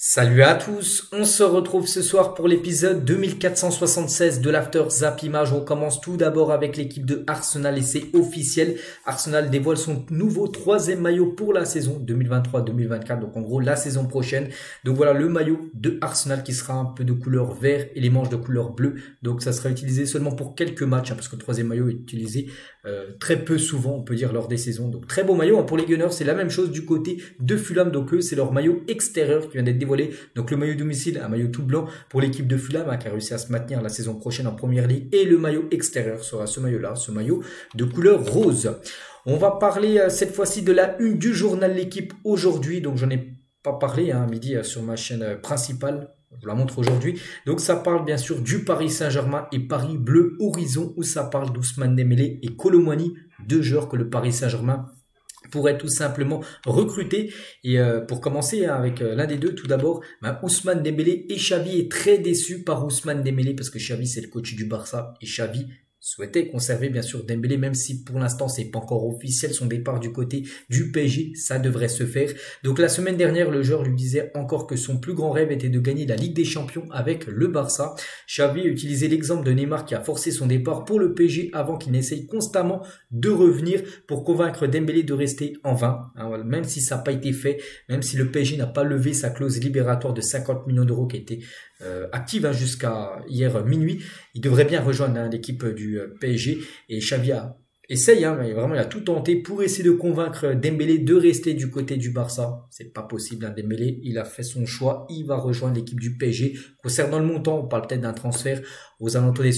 Salut à tous, on se retrouve ce soir pour l'épisode 2476 de l'After Zap Image. On commence tout d'abord avec l'équipe de Arsenal et c'est officiel. Arsenal dévoile son nouveau troisième maillot pour la saison 2023-2024, donc en gros la saison prochaine. Donc voilà le maillot de Arsenal qui sera un peu de couleur vert et les manches de couleur bleue. Donc ça sera utilisé seulement pour quelques matchs parce que le troisième maillot est utilisé très peu souvent, on peut dire, lors des saisons. Donc très beau maillot. Pour les Gunners, c'est la même chose du côté de Fulham. Donc eux, c'est leur maillot extérieur qui vient d'être dévoilé. Donc le maillot domicile, un maillot tout blanc pour l'équipe de Fulham qui a réussi à se maintenir la saison prochaine en première ligue. Et le maillot extérieur sera ce maillot-là, ce maillot de couleur rose. On va parler cette fois-ci de la une du journal L'équipe aujourd'hui. Donc j'en ai pas parlé à midi sur ma chaîne principale. Je vous la montre aujourd'hui. Donc ça parle bien sûr du Paris Saint-Germain et Paris Bleu Horizon où ça parle d'Ousmane Dembélé et Kolo Muani, deux joueurs que le Paris Saint-Germain pourrait tout simplement recruter. Et pour commencer avec l'un des deux, tout d'abord, Ousmane Dembélé et Xavi est très déçu par Ousmane Dembélé parce que Xavi c'est le coach du Barça et Xavi souhaitait conserver bien sûr Dembélé, même si pour l'instant c'est pas encore officiel son départ du côté du PSG, ça devrait se faire. Donc la semaine dernière, le joueur lui disait encore que son plus grand rêve était de gagner la Ligue des Champions avec le Barça. Xavi a utilisé l'exemple de Neymar qui a forcé son départ pour le PSG avant qu'il n'essaye constamment de revenir pour convaincre Dembélé de rester en vain. Même si ça n'a pas été fait, même si le PSG n'a pas levé sa clause libératoire de 50 millions d'euros qui était active jusqu'à hier minuit, il devrait bien rejoindre l'équipe du PSG et Xavi essaye, mais vraiment il a tout tenté pour essayer de convaincre Dembélé de rester du côté du Barça. C'est pas possible, Dembélé, il a fait son choix, il va rejoindre l'équipe du PSG. Concernant le montant, on parle peut-être d'un transfert aux alentours des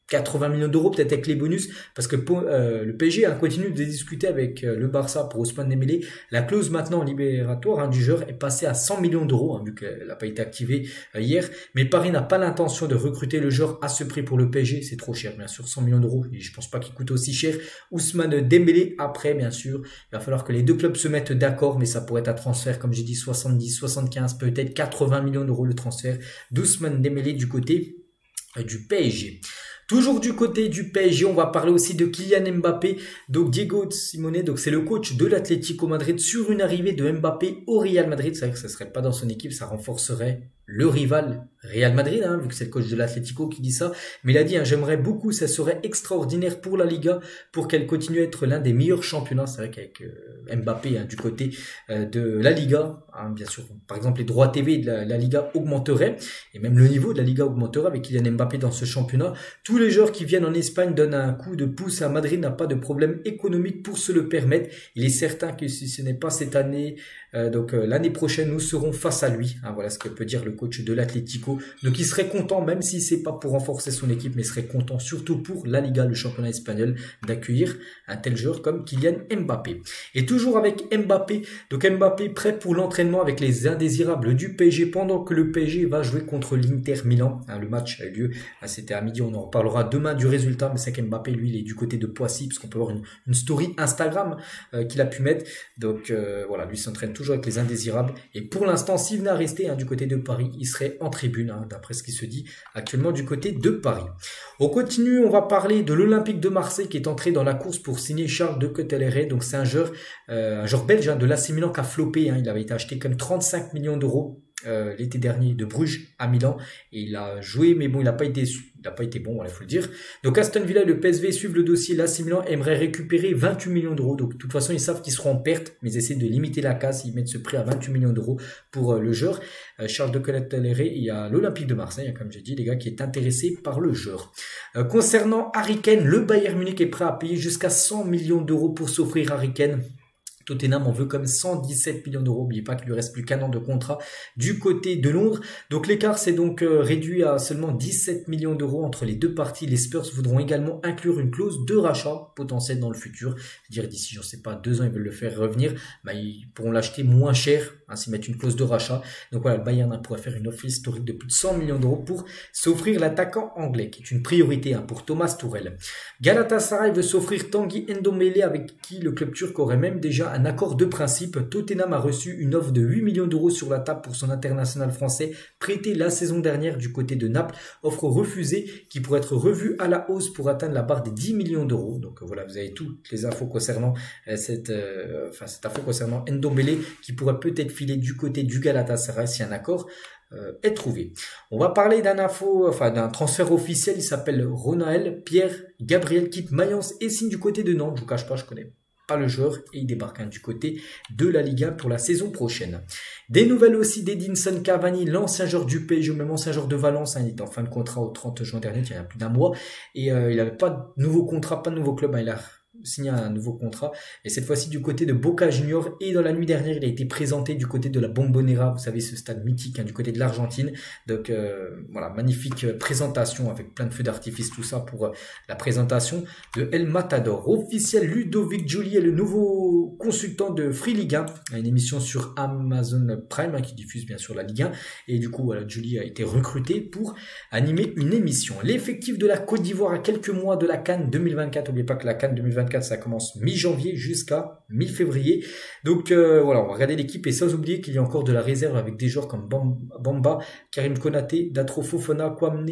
80 millions d'euros, peut-être avec les bonus, parce que le PSG a continué de discuter avec le Barça pour Ousmane Dembélé. La clause maintenant libératoire du joueur est passée à 100 millions d'euros, vu qu'elle n'a pas été activée hier. Mais Paris n'a pas l'intention de recruter le joueur à ce prix pour le PSG, c'est trop cher, bien sûr, 100 millions d'euros. Et je pense pas qu'il coûte aussi cher. Ousmane Dembélé, après, bien sûr, il va falloir que les deux clubs se mettent d'accord, mais ça pourrait être un transfert, comme j'ai dit, 70, 75, peut-être 80 millions d'euros le transfert d'Ousmane Dembélé du côté du PSG. Toujours du côté du PSG, on va parler aussi de Kylian Mbappé. Donc Diego Simeone, donc c'est le coach de l'Atlético Madrid sur une arrivée de Mbappé au Real Madrid. C'est vrai que ça serait pas dans son équipe, ça renforcerait le rival Real Madrid, vu que c'est le coach de l'Atlético qui dit ça. Mais il a dit, j'aimerais beaucoup, ça serait extraordinaire pour la Liga, pour qu'elle continue à être l'un des meilleurs championnats. C'est vrai qu'avec Mbappé du côté de la Liga, bien sûr, par exemple les droits TV de la Liga augmenteraient, et même le niveau de la Liga augmenterait avec Kylian Mbappé dans ce championnat. Tous les joueurs qui viennent en Espagne donnent un coup de pouce à Madrid, n'a pas de problème économique pour se le permettre. Il est certain que si ce n'est pas cette année, l'année prochaine, nous serons face à lui. Voilà ce que peut dire le coach de l'Atlético. Donc il serait content, même si c'est pas pour renforcer son équipe, mais il serait content surtout pour la Liga, le championnat espagnol, d'accueillir un tel joueur comme Kylian Mbappé. Et toujours avec Mbappé, donc Mbappé prêt pour l'entraînement avec les indésirables du PSG pendant que le PSG va jouer contre l'Inter Milan. Le match a eu lieu, c'était à midi, on en reparlera demain du résultat, mais c'est qu'Mbappé, lui, il est du côté de Poissy, parce qu'on peut voir une story Instagram qu'il a pu mettre. Donc voilà, lui s'entraîne toujours avec les indésirables. Et pour l'instant, s'il venait à rester du côté de Paris, il serait en tribune, d'après ce qui se dit actuellement du côté de Paris. On continue, on va parler de l'Olympique de Marseille qui est entré dans la course pour signer Charles de Ketelaere. Donc c'est un joueur belge de l'AC Milan qui a floppé. Il avait été acheté comme 35 millions d'euros l'été dernier de Bruges à Milan et il a joué, mais bon, il n'a pas été bon, il faut le dire. Donc Aston Villa et le PSV suivent le dossier. L'AC Milan aimerait récupérer 28 millions d'euros. Donc de toute façon, ils savent qu'ils seront en perte, mais ils essaient de limiter la casse. Ils mettent ce prix à 28 millions d'euros pour le joueur. Charles de Ketelaere, il y a l'Olympique de Marseille, comme j'ai dit, les gars, qui est intéressé par le joueur. Concernant Harry Kane, le Bayern Munich est prêt à payer jusqu'à 100 millions d'euros pour s'offrir Harry Kane. Tottenham en veut comme 117 millions d'euros. N'oubliez pas qu'il lui reste plus qu'un an de contrat du côté de Londres. Donc l'écart s'est donc réduit à seulement 17 millions d'euros entre les deux parties. Les Spurs voudront également inclure une clause de rachat potentielle dans le futur. C'est-à-dire d'ici, je ne sais pas, 2 ans, ils veulent le faire revenir. Ils pourront l'acheter moins cher, s'ils mettent une clause de rachat. Donc voilà, le Bayern pourrait faire une offre historique de plus de 100 millions d'euros pour s'offrir l'attaquant anglais, qui est une priorité pour Thomas Tuchel. Galatasaray veut s'offrir Tanguy Ndombele, avec qui le club turc aurait même déjà un accord de principe. Tottenham a reçu une offre de 8 millions d'euros sur la table pour son international français, prêté la saison dernière du côté de Naples. Offre refusée qui pourrait être revue à la hausse pour atteindre la barre des 10 millions d'euros. Donc voilà, vous avez toutes les infos concernant cette info concernant Ndombele qui pourrait peut-être filer du côté du Galatasaray si un accord est trouvé. On va parler d'un transfert officiel. Il s'appelle Ronaël Pierre Gabriel quitte Mayence et signe du côté de Nantes. Je vous cache pas, je connais pas le joueur et il débarque du côté de la Liga pour la saison prochaine. Des nouvelles aussi d'Edinson Cavani, l'ancien joueur du PSG, même ancien joueur de Valence. Il était en fin de contrat au 30 juin dernier, il y a plus d'un mois, et il n'avait pas de nouveau contrat, pas de nouveau club. Il a signé un nouveau contrat et cette fois-ci du côté de Boca Juniors, et dans la nuit dernière il a été présenté du côté de la Bombonera, vous savez ce stade mythique du côté de l'Argentine. Donc voilà, magnifique présentation avec plein de feux d'artifice, tout ça pour la présentation de El Matador. Officiel, Ludovic Giuli est le nouveau consultant de Free Ligue 1, une émission sur Amazon Prime qui diffuse bien sûr la Ligue 1, et du coup voilà, Giuli a été recruté pour animer une émission. L'effectif de la Côte d'Ivoire à quelques mois de la CAN 2024, n'oubliez pas que la CAN 2024 ça commence mi-janvier jusqu'à mi-février. Donc voilà, on va regarder l'équipe et sans oublier qu'il y a encore de la réserve avec des joueurs comme Bamba, Karim Konaté, Datro Fofana, Kwame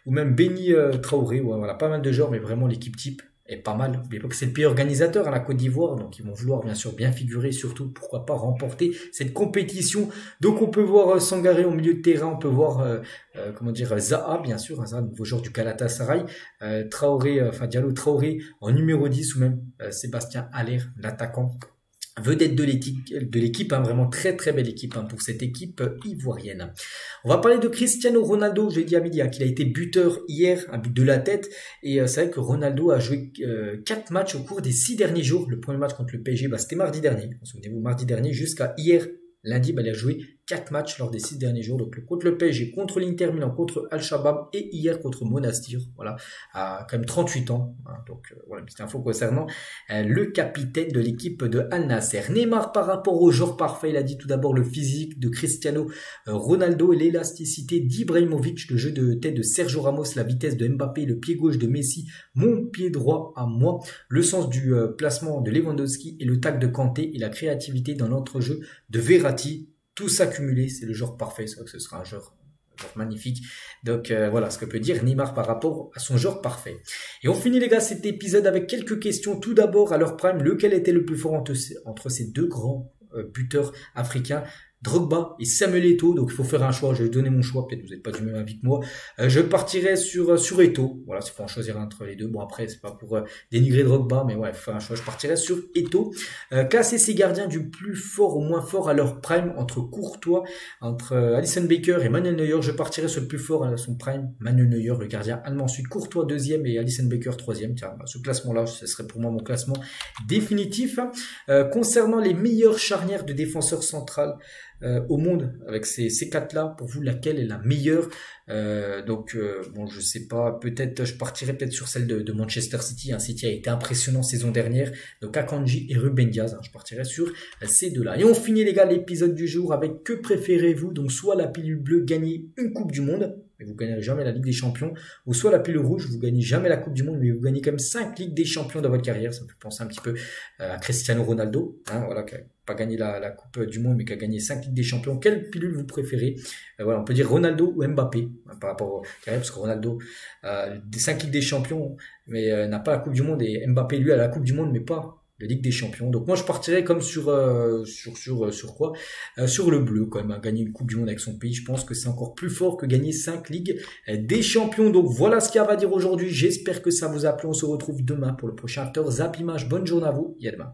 ou même Benny Traoré. Voilà, pas mal de joueurs, mais vraiment l'équipe type est pas mal. N'oubliez pas que c'est le pays organisateur à la Côte d'Ivoire, donc ils vont vouloir bien sûr bien figurer, surtout pourquoi pas remporter cette compétition. Donc on peut voir Sangaré au milieu de terrain, on peut voir Zaha, bien sûr, Zaha, nouveau joueur du Galatasaray, Diallo Traoré en numéro 10, ou même Sébastien Haller, l'attaquant vedette de l'équipe, vraiment très très belle équipe pour cette équipe ivoirienne. On va parler de Cristiano Ronaldo. Je l'ai dit à midi qu'il a été buteur hier, un but de la tête, et c'est vrai que Ronaldo a joué 4 matchs au cours des 6 derniers jours. Le premier match contre le PSG, c'était mardi dernier, souvenez-vous, mardi dernier, jusqu'à hier lundi, il a joué 4 matchs lors des 6 derniers jours, donc contre le PSG, contre l'Inter Milan, contre Al-Shabaab et hier contre Monastir, voilà, à quand même 38 ans. Donc voilà, une petite info concernant le capitaine de l'équipe de Al Nasser. Neymar par rapport au joueur parfait, il a dit tout d'abord le physique de Cristiano Ronaldo et l'élasticité d'Ibrahimovic, le jeu de tête de Sergio Ramos, la vitesse de Mbappé, le pied gauche de Messi, mon pied droit à moi, le sens du placement de Lewandowski et le tac de Kanté et la créativité dans l'entrejeu de Verratti. Tout ça cumulé, c'est le joueur parfait. C'est vrai que ce sera un joueur magnifique. Donc voilà ce que peut dire Neymar par rapport à son joueur parfait. Et on finit les gars cet épisode avec quelques questions. Tout d'abord, à leur prime, lequel était le plus fort entre ces deux grands buteurs africains, Drogba et Samuel Eto'o? Donc il faut faire un choix. Je vais donner mon choix. Peut-être vous n'êtes pas du même avis que moi. Je partirai sur Eto'o. Voilà, il faut en choisir entre les deux. Bon après c'est pas pour dénigrer Drogba, mais ouais, il faut faire un choix. Je partirai sur Eto'o. Classer ses gardiens du plus fort au moins fort à leur prime, entre Courtois, entre Alisson Becker et Manuel Neuer. Je partirai sur le plus fort à son prime, Manuel Neuer, le gardien allemand. Ensuite Courtois deuxième et Alisson Becker troisième. Tiens, ce classement-là, ce serait pour moi mon classement définitif. Concernant les meilleures charnières de défenseurs centrales au monde, avec ces 4-là, pour vous, laquelle est la meilleure? Bon, je sais pas, peut-être, je partirais peut-être sur celle de Manchester City. City a été impressionnant saison dernière. Donc, Akanji et Ruben Diaz, je partirais sur ces deux-là. Et on finit, les gars, l'épisode du jour avec que préférez-vous? Donc, soit la pilule bleue, gagner une Coupe du Monde, mais vous gagnerez jamais la Ligue des Champions, ou soit la pilule rouge, vous gagnez jamais la Coupe du Monde, mais vous gagnez quand même 5 Ligues des Champions dans votre carrière. Ça me fait penser un petit peu à Cristiano Ronaldo, voilà, qui n'a pas gagné la Coupe du Monde, mais qui a gagné 5 Ligues des Champions. Quelle pilule vous préférez? Voilà, on peut dire Ronaldo ou Mbappé, par rapport au carrière, parce que Ronaldo des 5 Ligues des Champions, mais n'a pas la Coupe du Monde, et Mbappé, lui, a la Coupe du Monde, mais pas de Ligue des Champions. Donc moi je partirais comme sur quoi, sur le bleu quand même, gagner une Coupe du Monde avec son pays. Je pense que c'est encore plus fort que gagner 5 Ligues des Champions. Donc voilà ce qu'il y a à dire aujourd'hui. J'espère que ça vous a plu. On se retrouve demain pour le prochain After Zap Image. Bonne journée à vous et à demain.